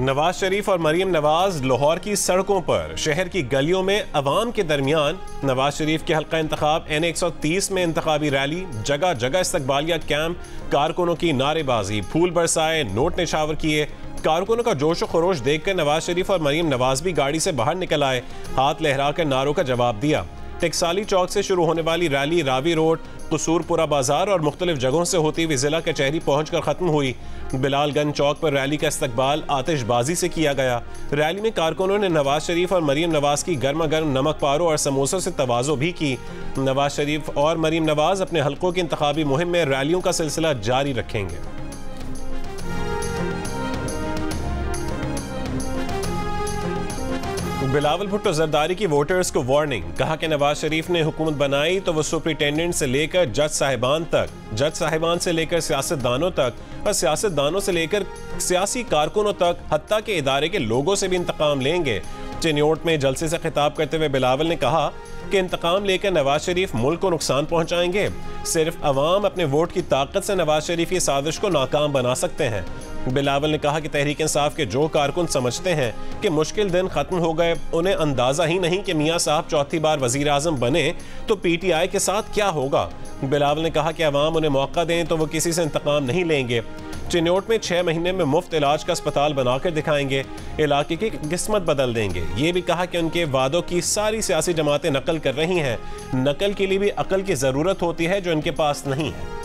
नवाज शरीफ और मरीम नवाज लाहौर की सड़कों पर, शहर की गलियों में अवाम के दरमियान। नवाज शरीफ के हल्का इंतखाब NA 130 में इंतखाबी रैली, जगह जगह इस्तकबालिया कैंप, कारकुनों की नारेबाजी, फूल बरसाए, नोट निशावर किए। कारकुनों का जोश और खरोश देखकर नवाज शरीफ और मरीम नवाज भी गाड़ी से बाहर निकल आए, हाथ लहराकर नारों का जवाब दिया। टेक्साली चौक से शुरू होने वाली रैली रावी रोड, कसूरपुरा बाजार और मुख्तलिफ जगहों से होती हुई जिला कचहरी पहुंचकर खत्म हुई। बिलालगंज चौक पर रैली का इस्तकबाल आतिशबाजी से किया गया। रैली में कारकुनों ने नवाज शरीफ और मरीम नवाज की गर्मा गर्म नमक पारों और समोसों से तवाज़ो भी की। नवाज शरीफ और मरीम नवाज अपने हल्कों की इंतखाबी मुहिम में रैलियों का सिलसिला जारी रखेंगे। बिलावल भुट्टो जरदारी की वोटर्स को वार्निंग, कहा कि नवाज शरीफ ने हुकूमत बनाई तो वो सुपरिटेंडेंट से लेकर जज साहिबान तक, जज साहिबान से लेकर सियासतदानों तक और सियासतदानों से लेकर सियासी कारकुनों तक, हत्ता के इदारे के लोगों से भी इंतकाम लेंगे। चिन्योट में जलसे से खिताब करते हुए बिलावल ने कहा कि इंतकाम लेकर नवाज शरीफ मुल्क को नुकसान पहुंचाएंगे। सिर्फ अवाम अपने वोट की ताकत से नवाज शरीफ की साजिश को नाकाम बना सकते हैं। बिलावल ने कहा कि तहरीक इंसाफ के जो कारकुन समझते हैं कि मुश्किल दिन खत्म हो गए, उन्हें अंदाजा ही नहीं कि मियां साहब चौथी बार वजीर आजम बने तो PTI के साथ क्या होगा। बिलावल ने कहा कि अवाम उन्हें मौका दें तो वो किसी से इंतकाम नहीं लेंगे। चिन्योट में 6 महीने में मुफ्त इलाज का अस्पताल बनाकर दिखाएंगे, इलाके की किस्मत बदल देंगे। ये भी कहा कि उनके वादों की सारी सियासी जमातें नकल कर रही हैं, नकल के लिए भी अकल की जरूरत होती है जो इनके पास नहीं है।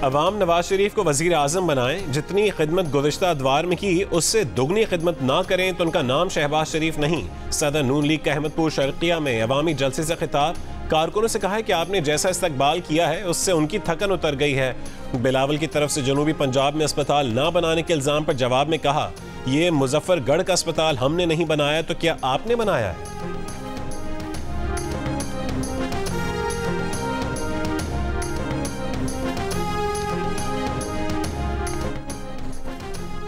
अवाम नवाज शरीफ को वजीर आजम बनाएं, जितनी खिदमत गुज़िश्ता अदवार में की उससे दुगनी खिदमत ना करें तो उनका नाम शहबाज शरीफ नहीं। सदर नून लीग का अहमदपुर शर्किया में अवामी जलसे से खिताब, कारकुनों से कहा है कि आपने जैसा इस्तकबाल किया है उससे उनकी थकन उतर गई है। बिलावल की तरफ से जनूबी पंजाब में अस्पताल ना बनाने के इल्ज़ाम पर जवाब में कहा, यह मुजफ्फरगढ़ का अस्पताल हमने नहीं बनाया तो क्या आपने बनाया है।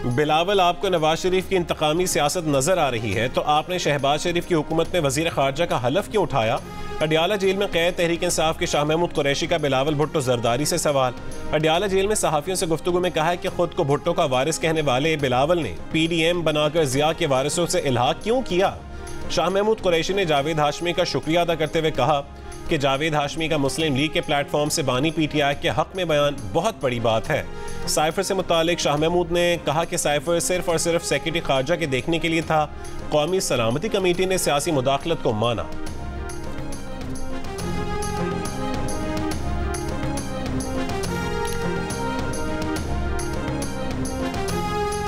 बिलावल, आपको नवाज शरीफ की इंतकामी सियासत नजर आ रही है तो आपने शहबाज शरीफ की हुकूमत में वजीर खारजा का हलफ क्यों उठाया। अडियाला जेल में कैद तहरीक इंसाफ के शाह महमूद कुरैशी का बिलावल भुट्टो जरदारी से सवाल। अडियाला जेल में सहाफियों से गुफ्तगू में कहा है कि खुद को भुट्टो का वारिस कहने वाले बिलावल ने PDM बनाकर जिया के वारिसों से इल्हाक क्यों किया। शाह महमूद कुरैशी ने जावेद हाशमी का शुक्रिया अदा करते हुए कहा कि जावेद हाशमी का मुस्लिम लीग के प्लेटफॉर्म से बानी PTI के हक में बयान बहुत बड़ी बात है। साइफर से मुतालिक शाह महमूद ने कहा कि साइफर सिर्फ और सिर्फ सेक्रेटरी खारजा के देखने के लिए था। कौमी सलामती कमेटी ने सियासी मुदाखलत को माना।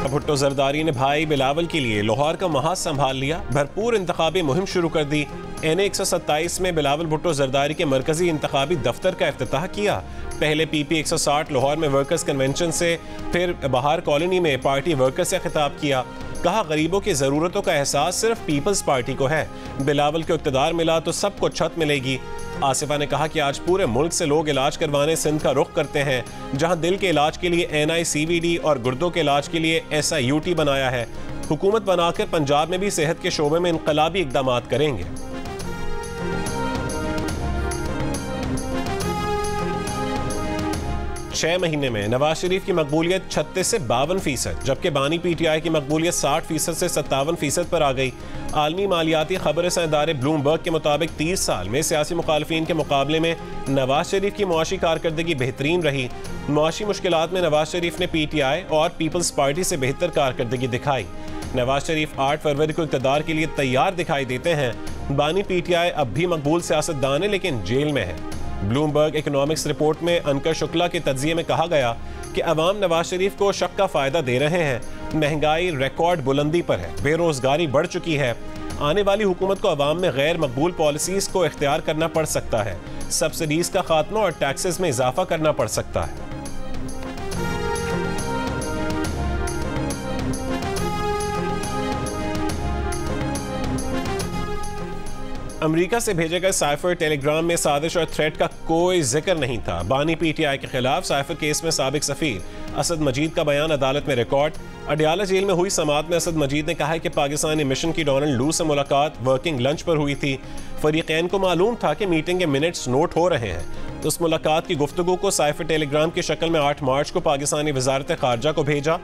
भुट्टो जरदारी ने भाई बिलावल के लिए लाहौर का महाज संभाल लिया, भरपूर इंतखाबी मुहिम शुरू कर दी। NA 127 में बिलावल भुट्टो जरदारी के मरकजी इंतखाबी दफ्तर का इफ्तिताह किया। पहले PP 160 लाहौर में वर्कर्स कन्वेंशन से, फिर बहार कॉलोनी में पार्टी वर्कर्स से खिताब किया। कहा, गरीबों की ज़रूरतों का एहसास सिर्फ पीपल्स पार्टी को है। बिलावल को इक़्तिदार मिला तो सबको छत मिलेगी। आसिफा ने कहा कि आज पूरे मुल्क से लोग इलाज करवाने सिंध का रुख करते हैं, जहां दिल के इलाज के लिए NICVD और गुर्दों के इलाज के लिए SIUT बनाया है। हुकूमत बनाकर पंजाब में भी सेहत के शोबे में इनकलाबी इक़दामात करेंगे। छह महीने में नवाज शरीफ की मकबूलियत 36 से 52%, जबकि बानी PTI की मकबूलियत 60% से 57% पर आ गई। आलमी मालियाती खबर रसां इदारे ब्लूमबर्ग के मुताबिक 30 साल में सियासी मुखालफिन के मुकाबले में नवाज शरीफ की मुआशी कारकर्दगी बेहतरीन रही। मुआशी मुश्किलात में नवाज शरीफ ने PTI और पीपल्स पार्टी से बेहतर कारकर्दगी दिखाई। नवाज शरीफ 8 फरवरी को इक़्तिदार के लिए तैयार दिखाई देते हैं। बानी PTI अब भी मकबूल सियासतदान है लेकिन जेल में है। ब्लूमबर्ग इकोनॉमिक्स रिपोर्ट में अनकर शुक्ला के तज्जिये में कहा गया कि अवाम नवाज शरीफ को शक का फायदा दे रहे हैं। महंगाई रिकॉर्ड बुलंदी पर है, बेरोजगारी बढ़ चुकी है। आने वाली हुकूमत को अवाम में गैर मकबूल पॉलिसीज को इख्तियार करना पड़ सकता है। सब्सिडीज का खात्मा और टैक्सेस में इजाफा करना पड़ सकता है। अमेरिका से भेजे गए साइफर टेलीग्राम में साजिश और थ्रेट का कोई जिक्र नहीं था। बानी PTI के खिलाफ साइफर केस में साबिक सफीर असद मजीद का बयान अदालत में रिकॉर्ड। अडियाला जेल में हुई समाअत में असद मजीद ने कहा है कि पाकिस्तानी मिशन की डोनाल्ड लू से मुलाकात वर्किंग लंच पर हुई थी। फरीकैन को मालूम था कि मीटिंग के मिनट्स नोट हो रहे हैं। उस मुलाकात की गुफ्तगू को साइफर टेलीग्राम की शक्ल में 8 मार्च को पाकिस्तानी वजारत खारजा को भेजा।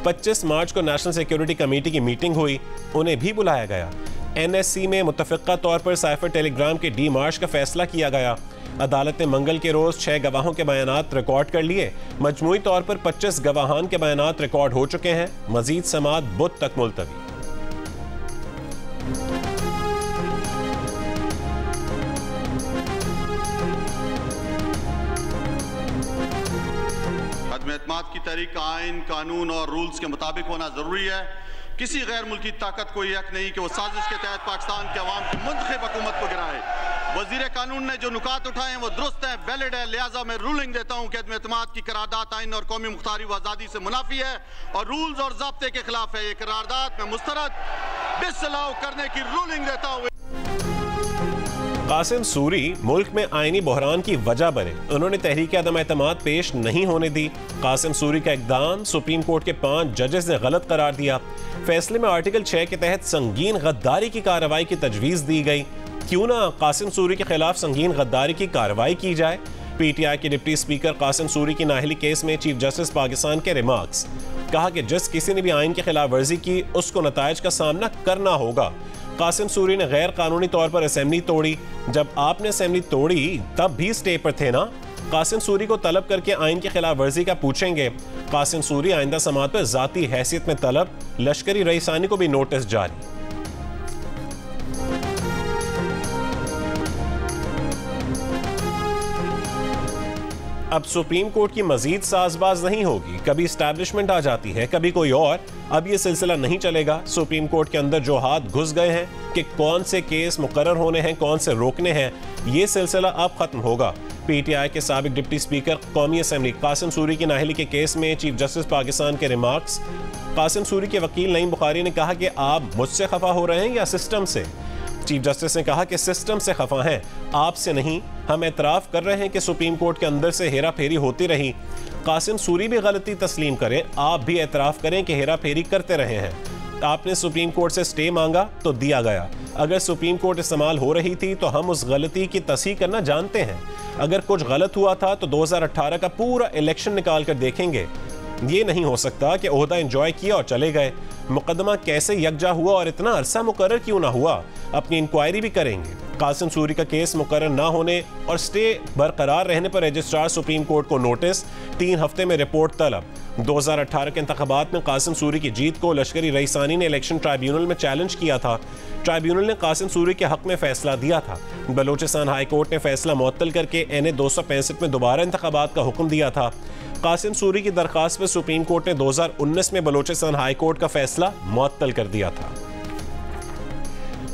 25 मार्च को नेशनल सिक्योरिटी कमेटी की मीटिंग हुई, उन्हें भी बुलाया गया। NSC में मुतफ़िक़ा तौर पर साइफर टेलीग्राम के डीमार्च का फैसला किया गया। अदालत ने मंगल के रोज़ 6 गवाहों के बयानात रिकॉर्ड कर लिए। मजमूई तौर पर 25 गवाहान के बयानात रिकॉर्ड हो चुके हैं। मजीद समाअत बुध तक मुलतवी। एतमाद की तहरीक आइन, कानून और रूल्स के मुताबिक होना जरूरी है। किसी गैर मुल्की ताकत को यह हक नहीं कि वो साजिश के तहत पाकिस्तान के अवाम की मुंतखब हुकूमत को गिराए। वजीर कानून ने जो नुकात उठाए हैं वो दुरुस्त है, वैलिड है, लिहाजा मैं रूलिंग देता हूँ कि एतमाद की करारदाद आइन और कौमी मुख्तारी व आज़ादी से मुनाफी है और रूल्स और ज़ाब्ते के खिलाफ है। ये करारदाद में मुस्तरद बिसलाव करने की रूलिंग देता हूँ। कासिम सूरी मुल्क में आईनी बहरान की वजह बने, उन्होंने तहरीक अदम एतमाद पेश नहीं होने दी। कासिम सूरी का इक़दाम सुप्रीम कोर्ट के 5 जजेस ने गलत करार दिया। फैसले में आर्टिकल 6 के तहत संगीन गद्दारी की कार्रवाई की तजवीज़ दी गई। क्यों ना कासिम सूरी के खिलाफ संगीन गद्दारी की कार्रवाई की जाए। PTI के डिप्टी स्पीकर कासिम सूरी की नाअहली केस में चीफ जस्टिस पाकिस्तान के रिमार्क्स, कहा कि जिस किसी ने भी आइन की खिलाफ वर्जी की उसको नताइज का सामना करना होगा। कासिम सूरी ने गैर कानूनी तौर पर असेंबली तोड़ी, जब आपने असेंबली तोड़ी तब भी स्टे पर थे ना। कासिम सूरी को तलब करके आइन की खिलाफ वर्जी का पूछेंगे। कासिम सूरी आइंदा समाअत पर जाती हैसियत में तलब, लश्करी रईसानी को भी नोटिस जारी। अब सुप्रीम कोर्ट की मजीद साजबाज नहीं होगी, कभी इस्टेब्लिशमेंट आ जाती है, कभी कोई और। अब ये सिलसिला नहीं चलेगा। सुप्रीम कोर्ट के अंदर जो हाथ घुस गए हैं कि कौन से केस मुकर्रर होने हैं, कौन से रोकने हैं, ये सिलसिला अब खत्म होगा। PTI के साबिक डिप्टी स्पीकर कौमी असेंबली कासिम सूरी की नाअहली के केस में चीफ जस्टिस पाकिस्तान के रिमार्क्स। कासिम सूरी के वकील नईम बुखारी ने कहा कि आप मुझसे खफा हो रहे हैं या सिस्टम से। चीफ जस्टिस ने कहा कि सिस्टम से खफा हैं, आपसे नहीं। हम एतराफ़ कर रहे हैं कि सुप्रीम कोर्ट के अंदर से हेरा फेरी होती रही। कासिम सूरी भी गलती तस्लीम करें, आप भी एतराफ़ करें कि हेरा फेरी करते रहे हैं। आपने सुप्रीम कोर्ट से स्टे मांगा तो दिया गया। अगर सुप्रीम कोर्ट इस्तेमाल हो रही थी तो हम उस गलती की तस्हीह करना जानते हैं। अगर कुछ गलत हुआ था तो 2018 का पूरा इलेक्शन निकाल कर देखेंगे। ये नहीं हो सकता कि ओहदा एंजॉय किया और चले गए। मुकदमा कैसे यकजा हुआ और इतना अरसा मुकर्रर क्यों ना हुआ, अपनी इंक्वायरी भी करेंगे। कासिम सूरी का केस मुकर्रर ना होने और स्टे बरकरार रहने पर रजिस्ट्रार सुप्रीम कोर्ट को नोटिस, 3 हफ्ते में रिपोर्ट तलब। 2018 के इंतखाबात में कासिम सूरी की जीत को लश्करी रईसानी ने इलेक्शन ट्राइब्यूनल में चैलेंज किया था। ट्राइब्यूनल ने कासिम सूरी के हक में फैसला दिया था। बलोचिस्तान हाई कोर्ट ने फैसला मुअत्तल करके NA 265 में दोबारा इंतखाबात का हुक्म दिया था। कासिम सूरी की दरख्वास्त पर सुप्रीम कोर्ट ने 2019 में बलोचिस्तान हाई कोर्ट का फैसला मुअत्तल कर दिया था।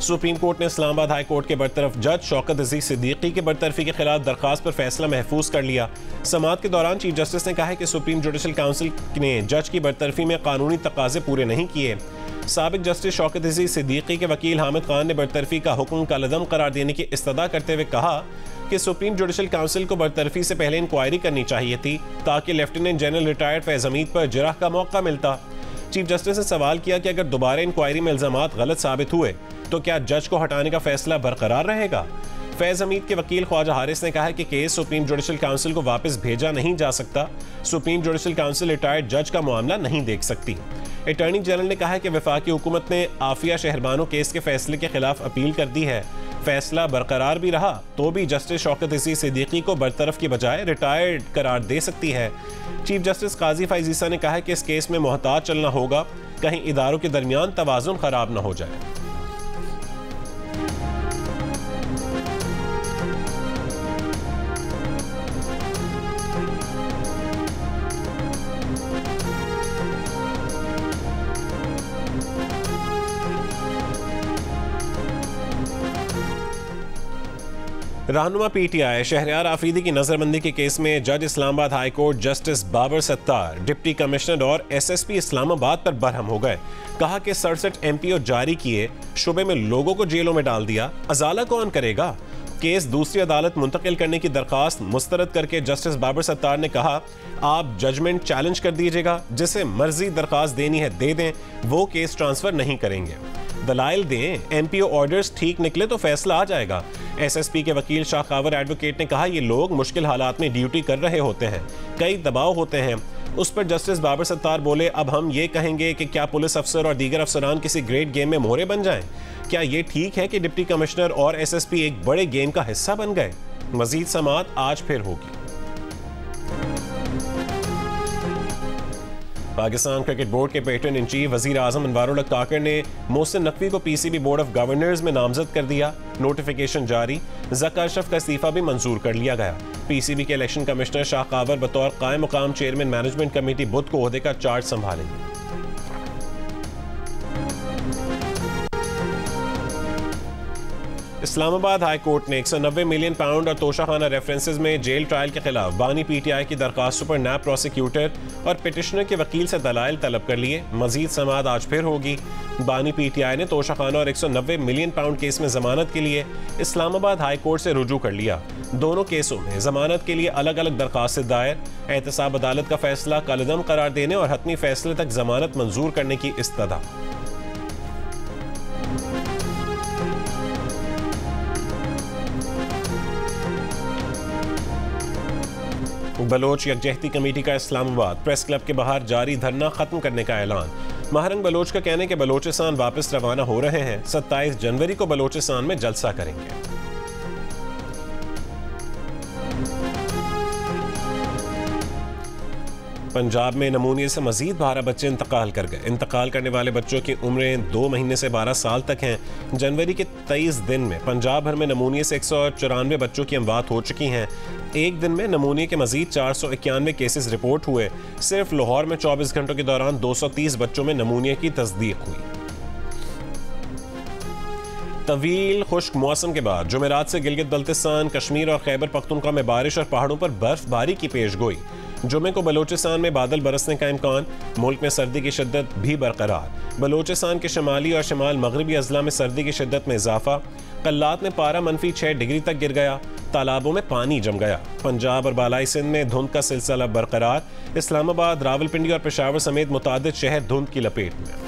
सुप्रीम कोर्ट ने इस्लामाबाद हाई कोर्ट के बरतरफ जज शौकत अजीज सिद्दीकी की बरतरफी के खिलाफ दरखास्त पर फैसला महफूज कर लिया। समाअत के दौरान चीफ जस्टिस ने कहा है कि सुप्रीम जुडिशल काउंसिल ने जज की बरतरफी में कानूनी तकाजे पूरे नहीं किए। साबिक जस्टिस शौकत अजीज सिद्दीकी के वकील हामिद खान ने बरतरफी का हुक्म कलअदम करार देने की इस्तदा करते हुए कहा कि सुप्रीम जुडिशल काउंसिल को बरतरफी से पहले इंक्वायरी करनी चाहिए थी ताकि lieutenant general retired Faiz Hamid पर जिरह का मौका मिलता। चीफ जस्टिस ने सवाल किया कि अगर दोबारा इंक्वायरी में इल्जामात गलत साबित हुए तो क्या जज को हटाने का फैसला बरकरार रहेगा। फैज हमीद के वकील ख्वाजा हारिस ने कहा कि केस सुप्रीम जुडिशल काउंसिल को वापस भेजा नहीं जा सकता। सुप्रीम जुडिशल काउंसिल रिटायर्ड जज का मामला नहीं देख सकती। अटॉर्नी जनरल ने कहा कि वफाकी हुकूमत ने आफिया शहरबानो केस के फैसले के खिलाफ अपील कर दी है। फैसला बरकरार भी रहा तो भी जस्टिस शौकत अजीज सिद्दीकी को बरतरफ की बजाय रिटायर्ड करार दे सकती है। चीफ जस्टिस काजी फैज़ ने कहा कि इस केस में मोहतात चलना होगा, कहीं इदारों के दरमियान तवाज़ुन खराब न हो जाए। रहनुमा PTI शहरयार आफरीदी की नजरबंदी के केस में जज Islamabad high court justice Babar Sattar deputy commissioner और SSP इस्लामाबाद पर बरहम हो गए। कहा कि 67 MPO जारी किए, शुबे में लोगों को जेलों में डाल दिया, अजाला कौन करेगा। केस दूसरी अदालत मुंतकिल करने की दरखास्त मुस्तरद करके जस्टिस बाबर सत्तार ने कहा आप जजमेंट चैलेंज कर दीजिएगा, जिसे मर्जी दरखास्त देनी है दे दें, वो केस ट्रांसफर नहीं करेंगे। दलाइल दें, MPO ऑर्डर्स ठीक निकले तो फैसला आ जाएगा। SSP के वकील शाहकावर एडवोकेट ने कहा, ये लोग मुश्किल हालात में ड्यूटी कर रहे होते हैं, कई दबाव होते हैं। उस पर जस्टिस बाबर सत्तार बोले, अब हम ये कहेंगे कि क्या पुलिस अफसर और दीगर अफसरान किसी ग्रेट गेम में मोहरे बन जाएं? क्या ये ठीक है कि डिप्टी कमिश्नर और SSP एक बड़े गेम का हिस्सा बन गए? मजीद समाअत आज फिर होगी। पाकिस्तान क्रिकेट बोर्ड के पैटर्न इन चीफ वजीर आजम अनवारुल हक काकर ने मोहसिन नकवी को PCB बोर्ड ऑफ गवर्नर्स में नामजद कर दिया। नोटिफिकेशन जारी। ज़का अशरफ का इस्तीफा भी मंजूर कर लिया गया। PCB के इलेक्शन कमिश्नर शाहकावर बतौर कायम मुकाम चेयरमैन मैनेजमेंट कमेटी बुध को ओहदे का चार्ज संभालेंगे। इस्लामाबाद हाई कोर्ट ने 190 मिलियन पाउंड और तोशाखाना रेफरेंसेस में जेल ट्रायल के खिलाफ बानी PTI की दरखास्तों पर नैब प्रोसिक्यूटर और पिटिशनर के वकील से दलाइल तलब कर लिए। मजीद समाअत आज फिर होगी। बानी PTI ने तोशाखाना और 190 मिलियन पाउंड केस में जमानत के लिए इस्लामाबाद हाई कोर्ट से रुजू कर लिया। दोनों केसों में जमानत के लिए अलग अलग दरखास्तें दायर। एहतसाब अदालत का फैसला कलअदम करार देने और हतमी फैसले तक जमानत मंजूर करने की इस्तदा। बलोच यकजहती कमेटी का इस्लामाबाद प्रेस क्लब के बाहर जारी धरना खत्म करने का ऐलान। महारंग बलोच का कहना है कि बलोचिस्तान वापस रवाना हो रहे हैं। 27 जनवरी को बलोचिस्तान में जलसा करेंगे। पंजाब में नमूनिया से मजीद 12 बच्चे इंतकाल कर गए। इंतकाल करने वाले बच्चों की उम्रें 2 महीने से 12 साल तक हैं। जनवरी के 23 दिन में पंजाब भर में नमूनिया से 194 बच्चों की अमवात हो चुकी हैं। एक दिन में नमूनिया के मजीद 491 केसेस रिपोर्ट हुए। सिर्फ लाहौर में 24 घंटों के दौरान 230 बच्चों में नमूनिया की तस्दीक हुई। तवील खुश्क मौसम के बाद जुमेरात से गिलगित बल्तिस्तान, कश्मीर और खैबर पख्तूनख्वा में बारिश और पहाड़ों पर बर्फबारी की पेशगोई। जुमे को बलोचिस्तान में बादल बरसने का इम्कान। मुल्क में सर्दी की शिद्दत भी बरकरार। बलोचिस्तान के शमाली और शमाल मगरबी अजला में सर्दी की शिद्दत में इजाफा। कल्लात में पारा -6 डिग्री तक गिर गया। तालाबों में पानी जम गया। पंजाब और बालाई सिंध में धुंध का सिलसिला बरकरार। इस्लामाबाद, रावलपिंडी और पेशावर समेत मुतादिद शहर धुंध की लपेट में।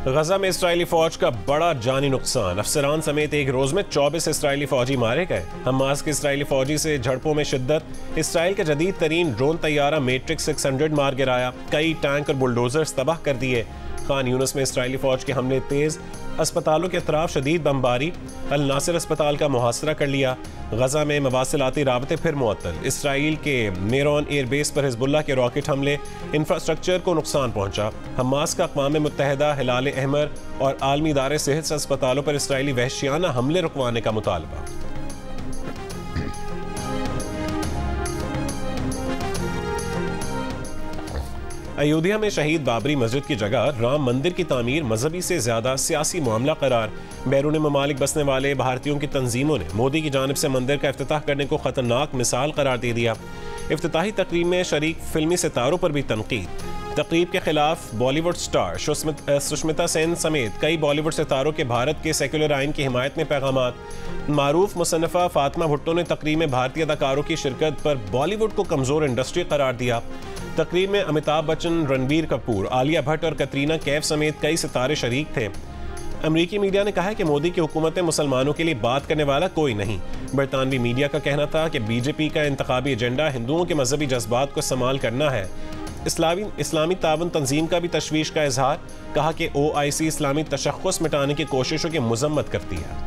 गजा में इस्राएली फौज का बड़ा जानी नुकसान। अफसरान समेत एक रोज में 24 इस्राएली फौजी मारे गए। हमास के इस्राएली फौजी से झड़पों में शिद्दत। इस्राएल का जदीद तरीन ड्रोन तैयारा मैट्रिक्स 600 मार गिराया। कई टैंक और बुलडोजर्स तबाह कर दिए। खान यूनिस में इस्राएली फौज के हमले तेज। अस्पतालों के अतराफ शदीद बमबारी। अल नासिर अस्पताल का मुहासरा कर लिया। गजा में मवासिलाती राबते फिर मुअत्तल। इसराइल के मेरॉन एयरबेस पर हिजबुल्लाह के रॉकेट हमले। इंफ्रास्ट्रक्चर को नुकसान पहुंचा। हमास का अक़वाम मुत्तहिदा, हिलाल अहमर और आलमी इदारे सेहत से अस्पतालों पर इसराइली वहशियाना हमले रुकवाने का मुतालबा। अयोध्या में शहीद बाबरी मस्जिद की जगह राम मंदिर की तामीर मजहबी से ज्यादा सियासी मामला करार। बैरून ममालिक बसने वाले भारतीयों की तंजीमों ने मोदी की जानिब से मंदिर का इफ्तिताह करने को खतरनाक मिसाल करार दे दिया। इफ्तिताही तकरीब में शरीक फिल्मी सितारों पर भी तनकीद। तकरीब के खिलाफ बॉलीवुड स्टार सुष्मिता सेन समेत कई बॉलीवुड सितारों के भारत के सेक्युलर आइन की हिमायत में पैगामात। मारूफ मुसन्नफा फातिमा भुट्टो ने तकरीब में भारतीय अदाकारों की शिरकत पर बॉलीवुड को कमजोर इंडस्ट्री करार दिया। तकरीब में अमिताभ बच्चन, रणबीर कपूर, आलिया भट्ट और कतरीना कैफ समेत कई सितारे शरीक थे। अमरीकी मीडिया ने कहा है कि मोदी की हुकूमत में मुसलमानों के लिए बात करने वाला कोई नहीं। बरतानवी मीडिया का कहना था कि बीजेपी का इंतखाबी एजेंडा हिंदुओं के मजहबी जज्बात को संभाल करना है। इस्लामी तावन तंजीम का भी तशवीश का इजहार। कहा कि OIC इस्लामी तशख्खुस मिटाने की कोशिशों की मजम्मत करती है।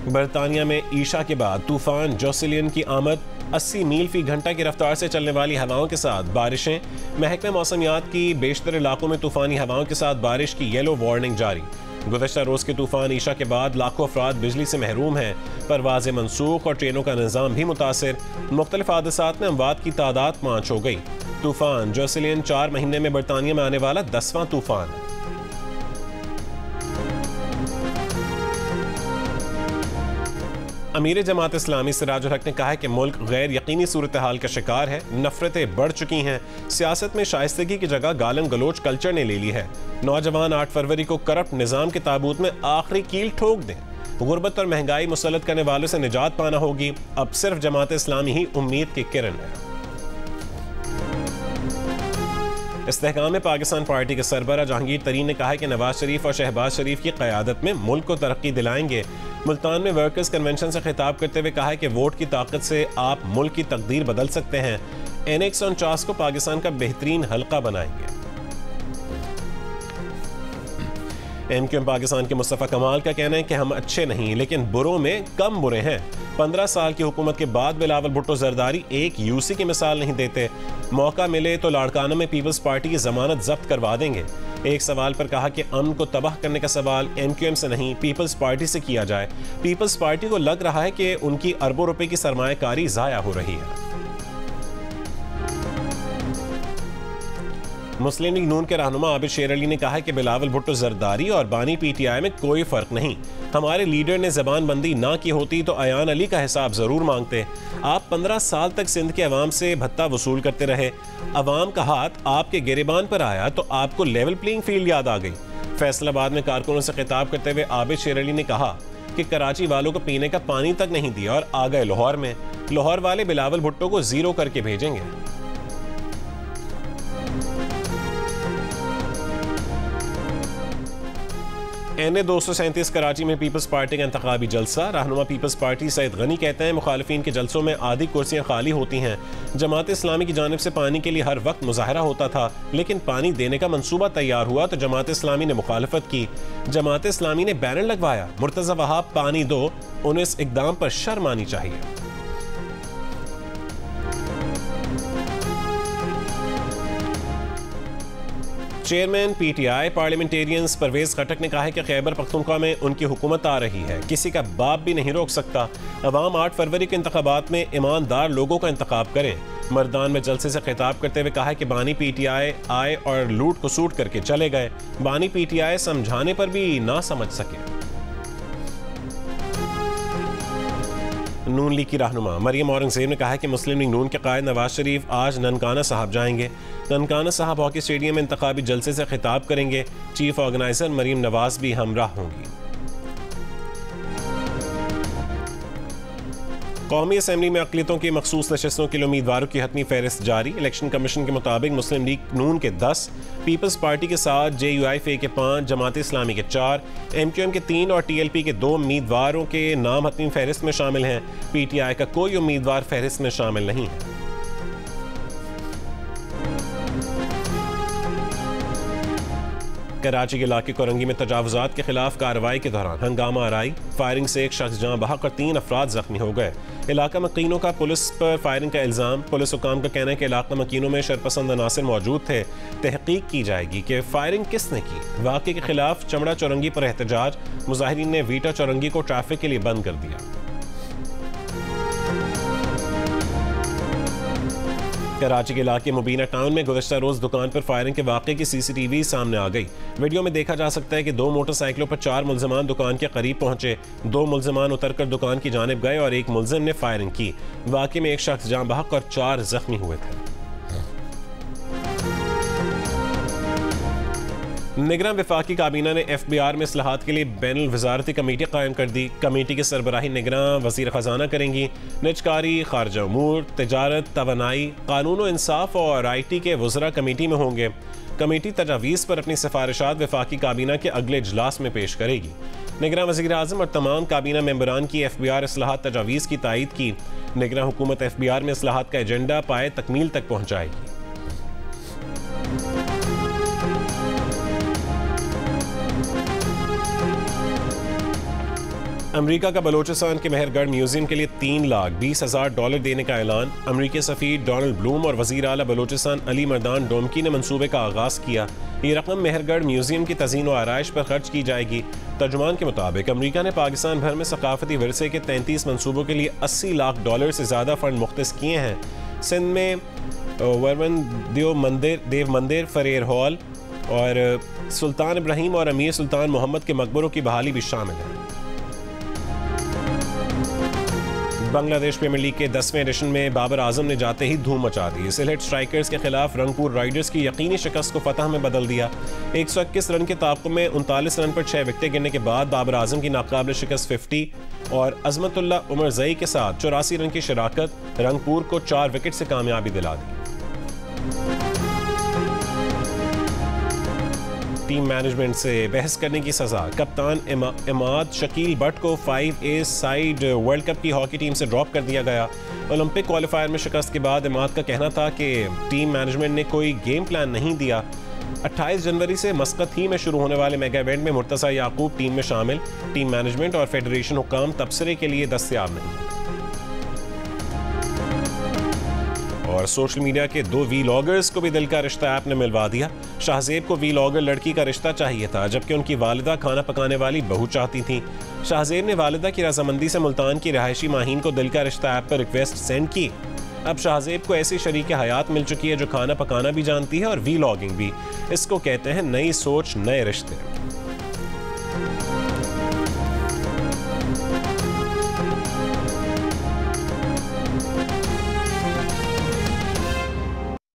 बरतानिया में ईशा के बाद तूफान जोसिलियन की आमद। 80 मील फी घंटा की रफ्तार से चलने वाली हवाओं के साथ बारिशें। महकमा मौसमियात की बेशतर इलाकों में तूफानी हवाओं के साथ बारिश की येलो वार्निंग जारी। गुज़श्ता रोज़ के तूफान ईशा के बाद लाखों अफराद बिजली से महरूम हैं। परवाज़ें मनसूख और ट्रेनों का निज़ाम भी मुतासिर। मुख्तलिफ हादसात में अमवात की तादाद 5 हो गई। तूफान जोसिलियन 4 महीने में बरतानिया में आने वाला 10वां तूफान है। अमीर जमात इस्लामी सिराजुल हक ने कहा है कि मुल्क गैर यकीनी सूरत हाल का शिकार है, नफरतें बढ़ चुकी हैं, सियासत में शाइस्तगी की जगह गालन गलोच कल्चर ने ले ली है। नौजवान 8 फरवरी को करप्ट निज़ाम के ताबूत में आखिरी कील ठोक दें। गुर्बत और महंगाई मुसल्लत करने वालों से निजात पाना होगी। अब सिर्फ जमात इस्लामी ही उम्मीद की किरण है। इस्तेहकाम पाकिस्तान पार्टी के सरबराह जहांगीर तरीन ने कहा है कि नवाज शरीफ और शहबाज शरीफ की क़यादत में मुल्क को तरक्की दिलाएंगे। मुल्तान में वर्कर्स कन्वेंशन से खिताब करते हुए कहा है कि वोट की ताकत से आप मुल्क की तकदीर बदल सकते हैं। NX49 को पाकिस्तान का बेहतरीन हल्का बनाएंगे। MQM पाकिस्तान के मुस्तफ़ा कमाल का कहना है कि हम अच्छे नहीं लेकिन बुरों में कम बुरे हैं। 15 साल की हुकूमत के बाद बिलावल भुट्टो जरदारी एक UC की मिसाल नहीं देते। मौका मिले तो लाड़काना में पीपल्स पार्टी की जमानत जब्त करवा देंगे। एक सवाल पर कहा कि अमन को तबाह करने का सवाल MQM से नहीं पीपल्स पार्टी से किया जाए। पीपल्स पार्टी को लग रहा है कि उनकी अरबों रुपए की सरमायाकारी ज़ाया हो रही है। मुस्लिम लीग नून के रहनुमा आबिद शेर अली ने कहा है कि बिलावल भुट्टो जरदारी और बानी PTI में कोई फर्क नहीं। हमारे लीडर ने जबानबंदी ना की होती तो अयान अली का हिसाब जरूर मांगते। आप 15 साल तक सिंध के अवाम से भत्ता वसूल करते रहे। अवाम का हाथ आपके गिरेबान पर आया तो आपको लेवल प्लेइंग फील्ड याद आ गई। फैसलाबाद में कारकुनों से खिताब करते हुए आबिद शेर अली ने कहा कि कराची वालों को पीने का पानी तक नहीं दिया और आ गए लाहौर में। लाहौर वाले बिलावल भुट्टो को जीरो करके भेजेंगे। NA 237 कराची में पीपल्स पार्टी का इंतखाबी जलसा। रहनुमा पीपल्स पार्टी सईद गनी कहते हैं मुखालिफिन के जलसों में आधी कुर्सियां खाली होती हैं। जमात इस्लामी की जानिब से पानी के लिए हर वक्त मुजाहरा होता था लेकिन पानी देने का मंसूबा तैयार हुआ तो जमात इस्लामी ने मुखालफत की। जमात इस्लामी ने बैनर लगवाया, मुर्तज़ा वहाब पानी दो। उन्हें इस इकदाम पर शर्म आनी चाहिए। चेयरमैन PTI पार्लियामेंटेरियंस परवेज खटक ने कहा है कि खैबर पख्तूनख्वा में उनकी हुकूमत आ रही है, किसी का बाप भी नहीं रोक सकता। अवाम 8 फरवरी के इंतखाबात में ईमानदार लोगों का इंतखाब करें। मर्दान में जलसे से खिताब करते हुए कहा है कि बानी PTI आए और लूट को सूट करके चले गए। बानी PTI समझाने पर भी ना समझ सके। नून लीग की रहनुमा मरियम औरंगजेब ने कहा है कि मुस्लिम लीग नून के कायद नवाज शरीफ आज ननकाना साहब जाएंगे। ननकाना साहब हॉकी स्टेडियम में इंतखाबी जलसे से खिताब करेंगे। चीफ ऑर्गेनाइजर मरीम नवाज भी हमराह होंगी। कौमी असम्बली में अक़लियतों की मखसूस नशस्तों के लिए उम्मीदवारों की हतमी फहरिस्त जारी। इलेक्शन कमीशन के मुताबिक मुस्लिम लीग नून के 10, पीपल्स पार्टी के 7, JUIFA के 5, जमात इस्लामी के 4, MQM के 3 और TLP के 2 उम्मीदवारों के नाम हतमी फहरिस्त में शामिल हैं। PTI का कोई उम्मीदवार फहरिस्त में शामिल नहीं है। कराची के इलाके कोरंगी में तजावुजात के खिलाफ कार्रवाई के दौरान हंगामा आराई। फायरिंग से एक शख्स जहां बहक और 3 अफराद जख्मी हो गए। इलाका मकीनों का पुलिस पर फायरिंग का इल्ज़ाम। पुलिस हुकाम का कहना है कि इलाका मकीनों में शरपसंद अनासिर मौजूद थे। तहकीक की जाएगी कि फायरिंग किसने की। वाक़े के खिलाफ चमड़ा चौरंगी पर एहतजाज। मुजाहिरीन ने वीटा चौरंगी को ट्रैफिक के लिए बंद कर दिया। कराची के इलाके मुबीना टाउन में गुज़श्ता रोज़ दुकान पर फायरिंग के वाक़े की CCTV सामने आ गई। वीडियो में देखा जा सकता है कि 2 मोटरसाइकिलों पर 4 मुल्ज़िमान दुकान के करीब पहुंचे। 2 मुल्ज़िमान उतरकर दुकान की जानिब गए और एक मुल्ज़िम ने फायरिंग की। वाक़े में एक शख्स जाँ बहक और 4 जख्मी हुए थे। निगरान वफाकी काबीना ने FBR में इस्लाहात के लिए बैनुल वज़ारती कमेटी कायम कर दी। कमेटी की सरबराही निगरान वज़ीर ख़जाना करेंगी। निजकारी, खारजा उमूर, तिजारत, तवानाई, कानून व इंसाफ और IT के वज़रा कमेटी में होंगे। कमेटी तजावीज़ पर अपनी सिफारिशात वफाकी काबीना के अगले इजलास में पेश करेगी। निगरान वज़ीर आज़म और तमाम काबीना मेंबरान की FBR इस्लाहात तजावीज़ की तायीद की। निगरान हुकूमत FBR में इस्लाहात का एजेंडा पाए तकमील तक पहुँचाएगी। अमेरिका का बलोचिस्तान के मेहरगढ़ म्यूजियम के लिए $3,20,000 देने का ऐलान। अमेरिकी सफ़ीर डोनाल्ड ब्लूम और वज़ीर आला बलोचिस्तान अली मर्दान डोमकी ने मंसूबे का आगाज़ किया। ये रकम मेहरगढ़ म्यूजियम की तज़ीन व आराइश पर खर्च की जाएगी। तर्जुमान के मुताबिक अमेरिका ने पाकिस्तान भर में सकाफती विरसे के 33 मनसूबों के लिए $80 लाख से ज़्यादा फ़ंड मुख्तस किए हैं। सिंध में वर्वन देव मंदिर, फरेर हॉल और सुल्तान इब्राहिम और अमीर सुल्तान मोहम्मद के मकबरों की बहाली भी शामिल है। बांग्लादेश प्रीमियर लीग के 10वें एडिशन में बाबर आजम ने जाते ही धूम मचा दी। सिलहट स्ट्राइकर्स के खिलाफ रंगपुर राइडर्स की यकीनी शिकस्त को फतह में बदल दिया। 121 रन के ताक़ुब में 39 रन पर 6 विकेटें गिरने के बाद बाबर आजम की नाकाबिल शिकस्त 50 और अजमतुल्ला उमर जई के साथ 84 रन की शराकत रंगपुर को 4 विकेट से कामयाबी दिला दी। टीम मैनेजमेंट से बहस करने की सजा, कप्तान इमाद शकील बट को 5A साइड वर्ल्ड कप की हॉकी टीम से ड्रॉप कर दिया गया। ओलंपिक क्वालिफायर में शिकस्त के बाद इमाद का कहना था कि टीम मैनेजमेंट ने कोई गेम प्लान नहीं दिया। 28 जनवरी से मस्कत ही में शुरू होने वाले मेगा इवेंट में मुर्तज़ा याकूब टीम में शामिल। टीम मैनेजमेंट और फेडरेशन हुक्काम तबसरे के लिए दस्तयाब नहीं। और सोशल मीडिया के 2 वीलॉगर्स को भी दिल का रिश्ता ऐप ने मिलवा दिया। शाहजेब को वीलॉगर लड़की का रिश्ता चाहिए था, जबकि उनकी वालिदा खाना पकाने वाली बहू चाहती थी। शाहजेब ने वालिदा की रजामंदी से मुल्तान की रहायशी माहीन को दिल का रिश्ता ऐप पर रिक्वेस्ट सेंड की। अब शाहजेब को ऐसी शरीक हयात मिल चुकी है जो खाना पकाना भी जानती है और वीलॉगिंग भी। इसको कहते हैं नई सोच नए रिश्ते।